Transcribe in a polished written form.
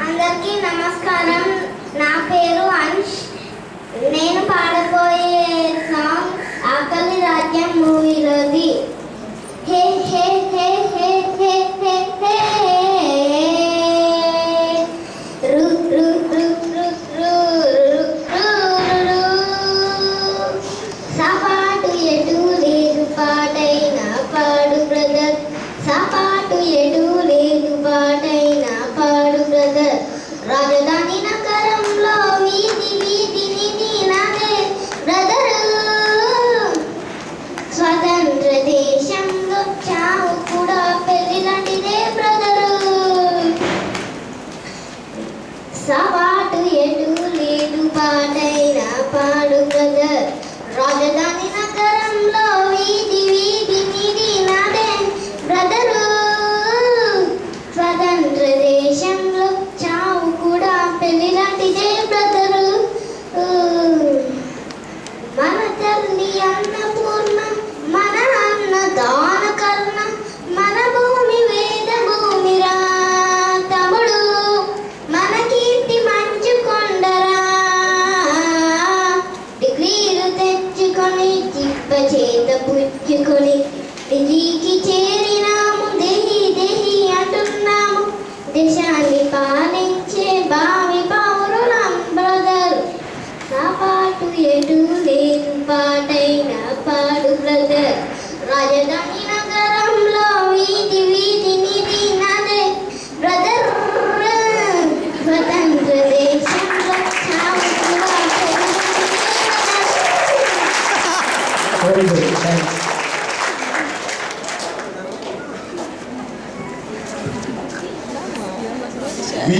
అందరికీ నమస్కారం. నా పేరు అంష్. నేను పాడబోయే సాంగ్ ఆకలి రాజ్యం మూవీలోది. హే హే హే హే హే హే హే రు రు రు రు రు రు సపాటు ఎటు లేదు పాటైన పాడు బ్రదర్. సపాటు ఎటు లేదు పాటైన పాడు బ్రదర్. రాజధాని నగరంలో వీధి వీధిని నాదే బ్రదరు. స్వతంత్ర దేశంలో చావు కూడా పెళ్లి లాంటిదే బ్రదరు. సపాటు ఎటు లేదు పాటైన పాడు బ్రదర్. రాజధాని నగరంలో వీధి వీధిని నాదే బ్రదరు. స్వతంత్ర దేశంలో చావు కూడా పెళ్లి లాంటిదే బ్రదరు. మన తల్లి అన్నపూర్ణ, మన అన్న దానకర్ణ, మన భూమి వేద భూమిరా తమ్ముడు. మన కీర్తి మంచు కొండరా. డిగ్రీలు తెచ్చుకొని చిప్ప చేత పుచ్చుకొని ఢిల్లీకి చేరినాము. దేహి దేహి అంటున్నాము. దేశాన్ని పాలించే భావి పౌరులం బ్రదర్. సపాటు ఎటు లేదు పాటైన పాడు బ్రదర్. రాజధాని నగరంలో వీధి వీధిని నాదే బ్రదర్. స్వతంత్ర దేశంలో చావు కూడా Very good. Thanks. We